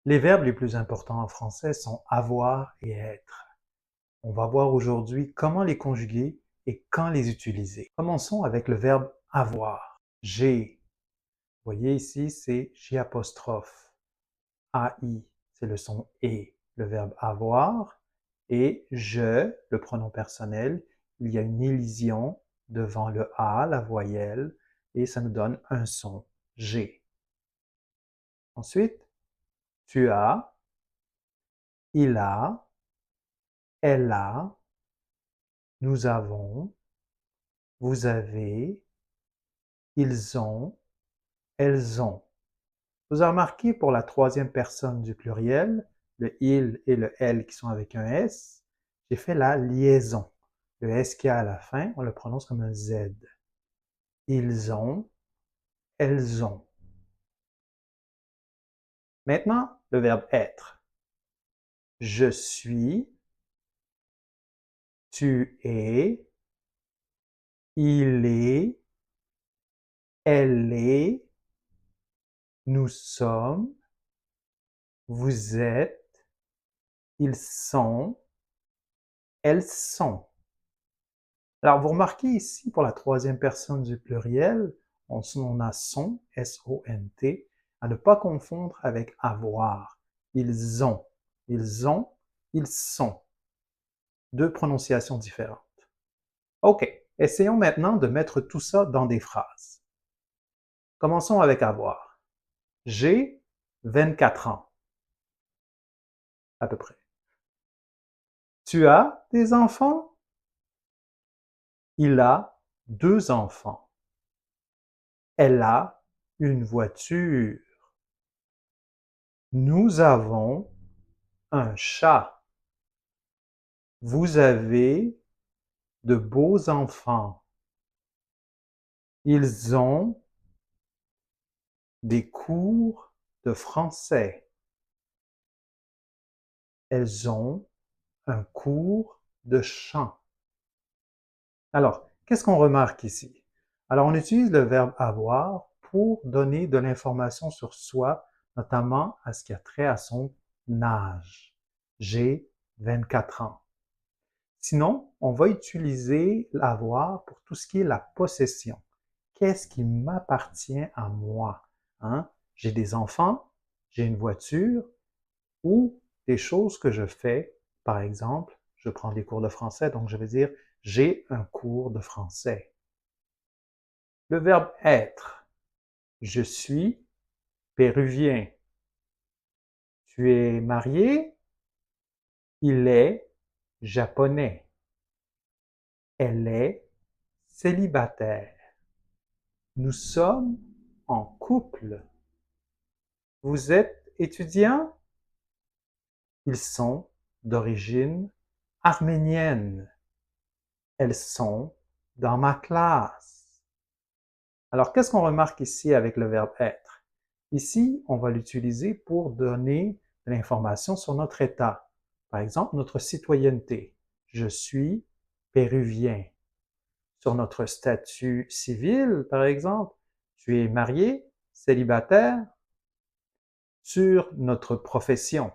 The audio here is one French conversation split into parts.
Les verbes les plus importants en français sont avoir et être. On va voir aujourd'hui comment les conjuguer et quand les utiliser. Commençons avec le verbe avoir. J'ai. Vous voyez ici, c'est J apostrophe. AI, c'est le son et. Le verbe avoir. Et je, le pronom personnel, il y a une élision devant le A, la voyelle, et ça nous donne un son. J'ai. Ensuite, tu as, il a, elle a, nous avons, vous avez, ils ont, elles ont. Vous avez remarqué pour la troisième personne du pluriel, le il et le elle qui sont avec un S, j'ai fait la liaison. Le S qui a à la fin, on le prononce comme un Z. Ils ont, elles ont. Maintenant, le verbe être. Je suis, tu es, il est, elle est, nous sommes, vous êtes, ils sont, elles sont. Alors, vous remarquez ici, pour la troisième personne du pluriel, on a son, S-O-N-T, à ne pas confondre avec avoir. Ils ont, ils ont, ils sont. Deux prononciations différentes. OK, essayons maintenant de mettre tout ça dans des phrases. Commençons avec avoir. J'ai 24 ans, à peu près. Tu as des enfants? Il a 2 enfants. Elle a une voiture. Nous avons un chat. Vous avez de beaux enfants. Ils ont des cours de français. Elles ont un cours de chant. Alors, qu'est-ce qu'on remarque ici? Alors, on utilise le verbe avoir pour donner de l'information sur soi, notamment à ce qui a trait à son âge. J'ai 24 ans. Sinon, on va utiliser l'avoir pour tout ce qui est la possession. Qu'est-ce qui m'appartient à moi? Hein? J'ai des enfants, j'ai une voiture ou des choses que je fais. Par exemple, je prends des cours de français, donc je vais dire j'ai un cours de français. Le verbe être. Je suis péruvien. Tu es marié? Il est japonais. Elle est célibataire. Nous sommes en couple. Vous êtes étudiant? Ils sont d'origine arménienne. Elles sont dans ma classe. Alors, qu'est-ce qu'on remarque ici avec le verbe être? Ici, on va l'utiliser pour donner de l'information sur notre état. Par exemple, notre citoyenneté. Je suis péruvien. Sur notre statut civil, par exemple, tu es marié, célibataire. Sur notre profession,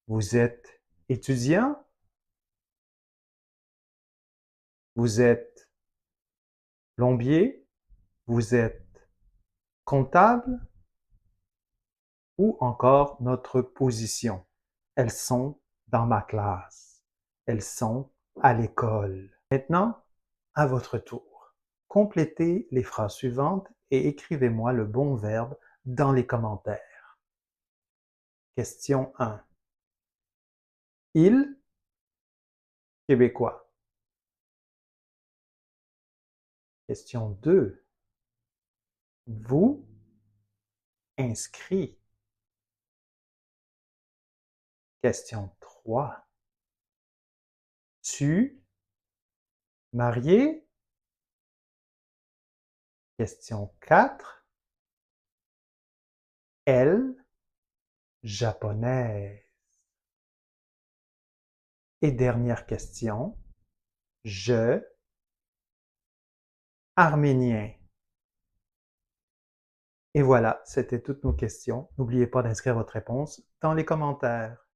vous êtes étudiant, vous êtes plombier, vous êtes comptable, ou encore notre position. Elles sont dans ma classe. Elles sont à l'école. Maintenant, à votre tour. Complétez les phrases suivantes et écrivez-moi le bon verbe dans les commentaires. Question 1. Il, québécois. Question 2. Vous, inscrit. Question 3. Tu, marié. Question 4. Elle, japonaise. Et dernière question. Je, arménien. Et voilà, c'était toutes nos questions. N'oubliez pas d'inscrire votre réponse dans les commentaires.